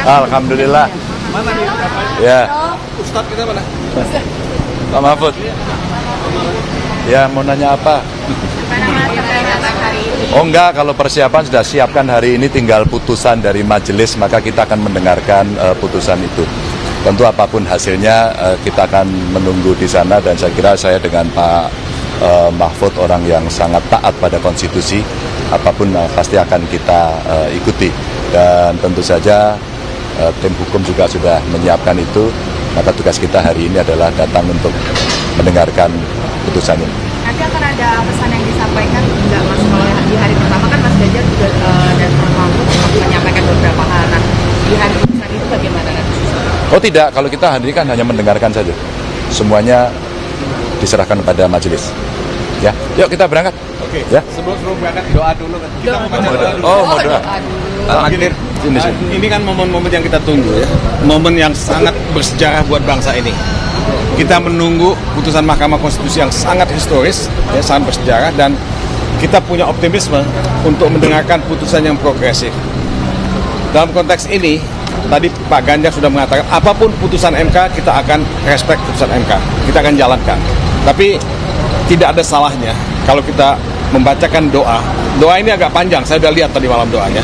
Alhamdulillah. Mana nih? Ya, Ustadz kita mana? Pak Mahfud. Ya, mau nanya apa? Oh enggak, kalau persiapan sudah siapkan hari ini, tinggal putusan dari majelis, maka kita akan mendengarkan putusan itu. Tentu apapun hasilnya kita akan menunggu di sana, dan saya kira saya dengan Pak Mahfud orang yang sangat taat pada konstitusi, apapun pasti akan kita ikuti. Dan tentu saja tim hukum juga sudah menyiapkan itu, maka tugas kita hari ini adalah datang untuk mendengarkan putusan ini. Nanti akan ada pesan yang disampaikan enggak Mas, kalau di hari pertama kan Mas Ganjar juga dan Prof. Mahfud menyampaikan beberapa hal. Nah, di hari putusan itu bagaimana nanti? Oh tidak, kalau kita hari ini kan hanya mendengarkan saja. Semuanya diserahkan kepada majelis. Ya, yuk kita berangkat. Oke. Ya. Sebelum berangkat doa dulu kan. Kita mau baca doa dulu. Oh, mau doa. Gini, ini kan momen-momen yang kita tunggu ya. Momen yang sangat bersejarah buat bangsa ini. Kita menunggu putusan Mahkamah Konstitusi yang sangat historis, ya, sangat bersejarah, dan kita punya optimisme untuk mendengarkan putusan yang progresif. Dalam konteks ini, tadi Pak Ganjar sudah mengatakan apapun putusan MK kita akan respect putusan MK, kita akan jalankan. Tapi tidak ada salahnya kalau kita membacakan doa. Doa ini agak panjang, saya sudah lihat tadi malam doanya.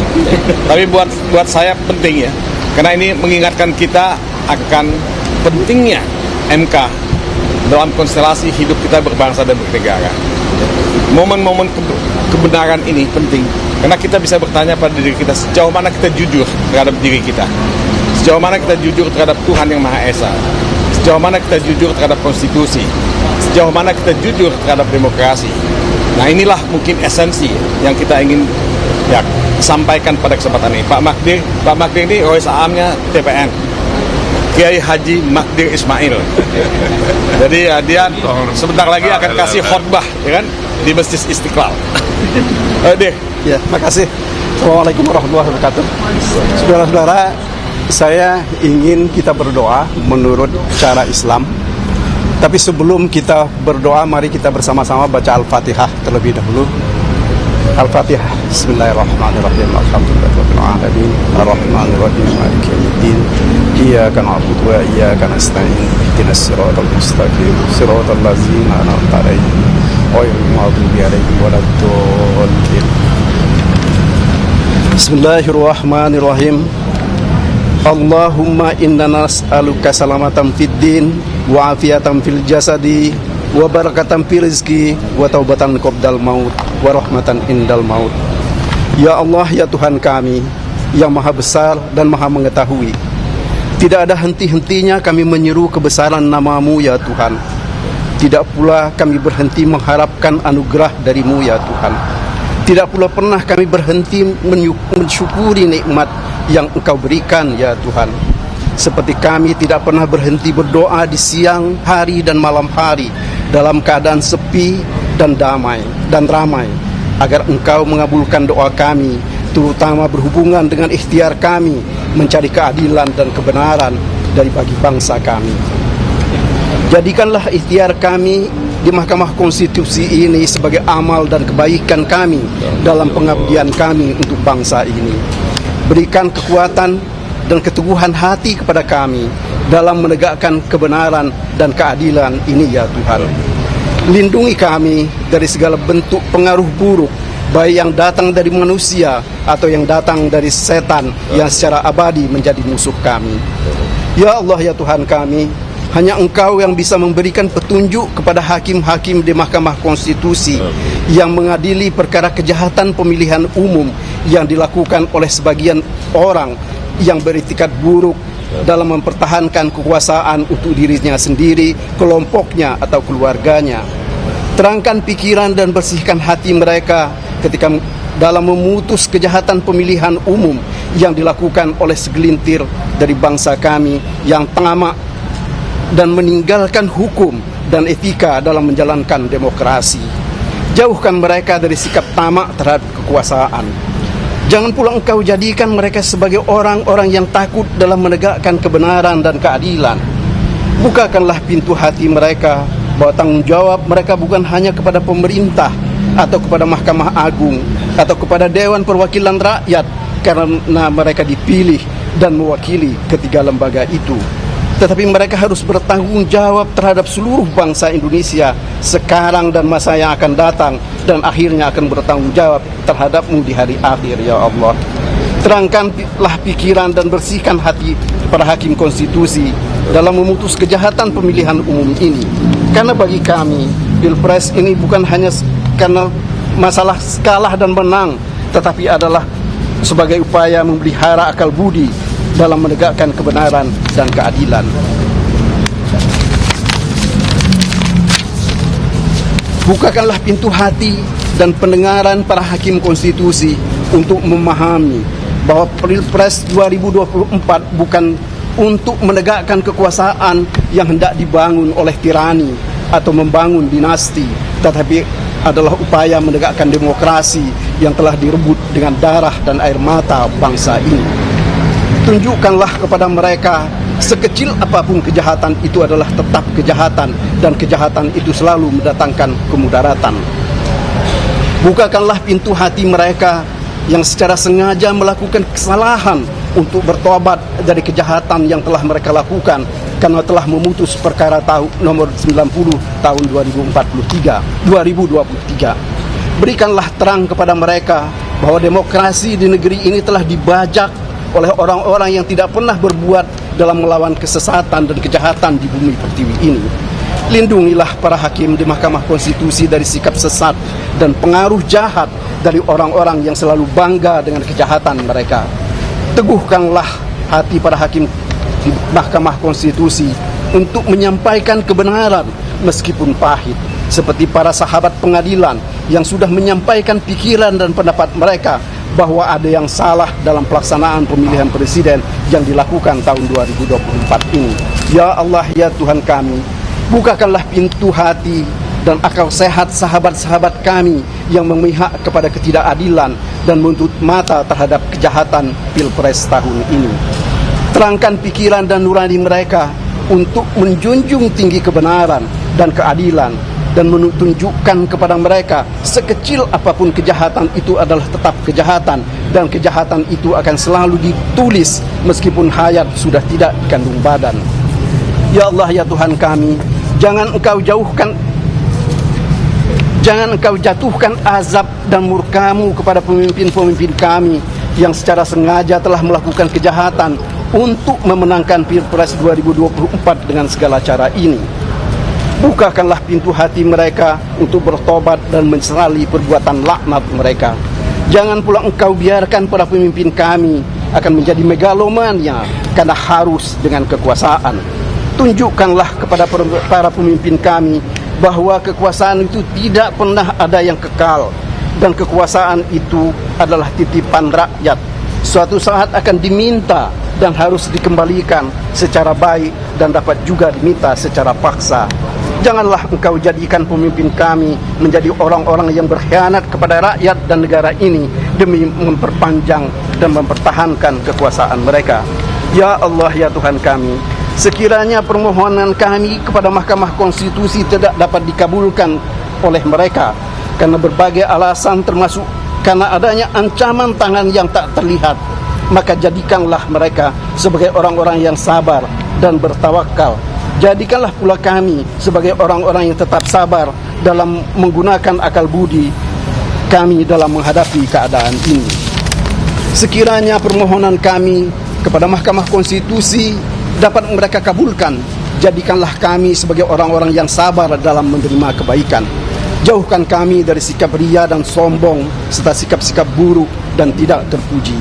Tapi buat saya penting ya, karena ini mengingatkan kita akan pentingnya MK dalam konstelasi hidup kita berbangsa dan bernegara. Momen-momen kebenaran ini penting, karena kita bisa bertanya pada diri kita sejauh mana kita jujur terhadap diri kita, sejauh mana kita jujur terhadap Tuhan yang Maha Esa, sejauh mana kita jujur terhadap konstitusi, sejauh mana kita jujur terhadap demokrasi. Nah, inilah mungkin esensi yang kita ingin ya sampaikan pada kesempatan ini. Pak Magdir ini Rois Aamnya TPN, Kiai Haji Magdir Ismail. Jadi ya, dia sebentar lagi akan kasih khotbah, ya kan, di Masjid Istiqlal. Ya, makasih. Assalamualaikum warahmatullahi wabarakatuh. Saudara-saudara, saya ingin kita berdoa menurut cara Islam. Tapi sebelum kita berdoa, mari kita bersama-sama baca Al-Fatihah terlebih dahulu. Al-Fatihah. Bismillahirrahmanirrahim. Alhamdulillahirabbil alamin. Arrahmanirrahim. Maliki yaumiddin. Iyyaka na'budu wa iyyaka nasta'in. Ihdinas siratal mustaqim. Siratal ladzina an'amta 'alaihim ghairil maghdubi 'alaihim waladdallin. Bismillahirrahmanirrahim. Allahumma inna nas'aluka salamatan fid din wa afiatan fil jasadi wa barakatan fil rizki wa taubatan qabdal maut wa rahmatan indal maut. Ya Allah, ya Tuhan kami yang maha besar dan maha mengetahui, tidak ada henti-hentinya kami menyeru kebesaran nama-Mu ya Tuhan. Tidak pula kami berhenti mengharapkan anugerah dari-Mu ya Tuhan. Tidak pula pernah kami berhenti mensyukuri nikmat yang Engkau berikan ya Tuhan. Seperti kami tidak pernah berhenti berdoa di siang hari dan malam hari dalam keadaan sepi dan damai dan ramai, agar Engkau mengabulkan doa kami, terutama berhubungan dengan ikhtiar kami mencari keadilan dan kebenaran dari bagi bangsa kami. Jadikanlah ikhtiar kami di Mahkamah Konstitusi ini sebagai amal dan kebaikan kami dalam pengabdian kami untuk bangsa ini. Berikan kekuatan dan keteguhan hati kepada kami dalam menegakkan kebenaran dan keadilan ini ya Tuhan. Lindungi kami dari segala bentuk pengaruh buruk, baik yang datang dari manusia atau yang datang dari setan yang secara abadi menjadi musuh kami. Ya Allah, ya Tuhan kami, hanya Engkau yang bisa memberikan petunjuk kepada hakim-hakim di Mahkamah Konstitusi yang mengadili perkara kejahatan pemilihan umum yang dilakukan oleh sebagian orang yang beritikat buruk dalam mempertahankan kekuasaan untuk dirinya sendiri, kelompoknya atau keluarganya. Terangkan pikiran dan bersihkan hati mereka ketika dalam memutus kejahatan pemilihan umum yang dilakukan oleh segelintir dari bangsa kami yang tamak dan meninggalkan hukum dan etika dalam menjalankan demokrasi. Jauhkan mereka dari sikap tamak terhadap kekuasaan. Jangan pula Engkau jadikan mereka sebagai orang-orang yang takut dalam menegakkan kebenaran dan keadilan. Bukakanlah pintu hati mereka bahwa tanggung jawab mereka bukan hanya kepada pemerintah atau kepada Mahkamah Agung atau kepada Dewan Perwakilan Rakyat, karena mereka dipilih dan mewakili ketiga lembaga itu. Tetapi mereka harus bertanggung jawab terhadap seluruh bangsa Indonesia sekarang dan masa yang akan datang, dan akhirnya akan bertanggung jawab terhadapmu di hari akhir, ya Allah. Terangkanlah pikiran dan bersihkan hati para hakim konstitusi dalam memutus kejahatan pemilihan umum ini. Karena bagi kami, Pilpres ini bukan hanya karena masalah kalah dan menang, tetapi adalah sebagai upaya memelihara akal budi dalam menegakkan kebenaran dan keadilan. Bukakanlah pintu hati dan pendengaran para hakim konstitusi untuk memahami bahwa Pilpres 2024 bukan untuk menegakkan kekuasaan yang hendak dibangun oleh tirani atau membangun dinasti, tetapi adalah upaya menegakkan demokrasi yang telah direbut dengan darah dan air mata bangsa ini. Tunjukkanlah kepada mereka, sekecil apapun kejahatan itu adalah tetap kejahatan, dan kejahatan itu selalu mendatangkan kemudaratan. Bukakanlah pintu hati mereka yang secara sengaja melakukan kesalahan untuk bertobat dari kejahatan yang telah mereka lakukan karena telah memutus perkara nomor 90 tahun 2023. Berikanlah terang kepada mereka bahwa demokrasi di negeri ini telah dibajak oleh orang-orang yang tidak pernah berbuat dalam melawan kesesatan dan kejahatan di bumi pertiwi ini. Lindungilah para hakim di Mahkamah Konstitusi dari sikap sesat dan pengaruh jahat dari orang-orang yang selalu bangga dengan kejahatan mereka. Teguhkanlah hati para hakim di Mahkamah Konstitusi untuk menyampaikan kebenaran meskipun pahit, seperti para sahabat pengadilan yang sudah menyampaikan pikiran dan pendapat mereka bahwa ada yang salah dalam pelaksanaan pemilihan presiden yang dilakukan tahun 2024 ini. Ya Allah, ya Tuhan kami, bukakanlah pintu hati dan akal sehat sahabat-sahabat kami yang memihak kepada ketidakadilan dan menutup mata terhadap kejahatan Pilpres tahun ini. Terangkan pikiran dan nurani mereka untuk menjunjung tinggi kebenaran dan keadilan, dan menunjukkan kepada mereka sekecil apapun kejahatan itu adalah tetap kejahatan, dan kejahatan itu akan selalu ditulis meskipun hayat sudah tidak dikandung badan. Ya Allah, ya Tuhan kami, jangan engkau jatuhkan azab dan murkamu kepada pemimpin-pemimpin kami yang secara sengaja telah melakukan kejahatan untuk memenangkan Pilpres 2024 dengan segala cara ini. Bukakanlah pintu hati mereka untuk bertobat dan menyesali perbuatan laknat mereka. Jangan pula engkau biarkan para pemimpin kami akan menjadi megalomania karena harus dengan kekuasaan. Tunjukkanlah kepada para pemimpin kami bahwa kekuasaan itu tidak pernah ada yang kekal, dan kekuasaan itu adalah titipan rakyat. Suatu saat akan diminta dan harus dikembalikan secara baik, dan dapat juga diminta secara paksa. Janganlah engkau jadikan pemimpin kami menjadi orang-orang yang berkhianat kepada rakyat dan negara ini demi memperpanjang dan mempertahankan kekuasaan mereka. Ya Allah, ya Tuhan kami, sekiranya permohonan kami kepada Mahkamah Konstitusi tidak dapat dikabulkan oleh mereka karena berbagai alasan, termasuk karena adanya ancaman tangan yang tak terlihat, maka jadikanlah mereka sebagai orang-orang yang sabar dan bertawakal. Jadikanlah pula kami sebagai orang-orang yang tetap sabar dalam menggunakan akal budi kami dalam menghadapi keadaan ini. Sekiranya permohonan kami kepada Mahkamah Konstitusi dapat mereka kabulkan, jadikanlah kami sebagai orang-orang yang sabar dalam menerima kebaikan. Jauhkan kami dari sikap ria dan sombong, serta sikap-sikap buruk dan tidak terpuji.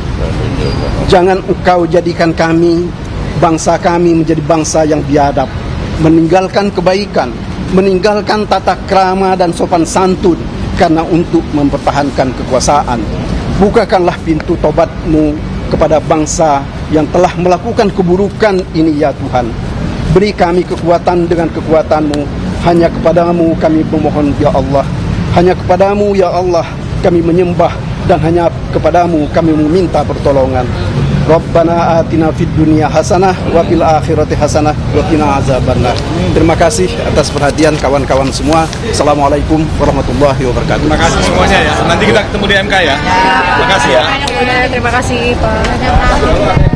Jangan engkau jadikan kami, bangsa kami, menjadi bangsa yang biadab, meninggalkan kebaikan, meninggalkan tata krama dan sopan santun karena untuk mempertahankan kekuasaan. Bukakanlah pintu tobatmu kepada bangsa yang telah melakukan keburukan ini, ya Tuhan. Beri kami kekuatan dengan kekuatan-Mu. Hanya kepadamu kami memohon, ya Allah. Hanya kepadamu, ya Allah, kami menyembah, dan hanya kepadamu kami meminta pertolongan. Rabbana atina fid dunya hasanah wa fil akhirati hasanah wa qina azabannar. Terima kasih atas perhatian kawan-kawan semua. Assalamualaikum warahmatullahi wabarakatuh. Terima kasih semuanya ya. Nanti kita ketemu di MK ya. Terima kasih ya. Terima kasih Pak.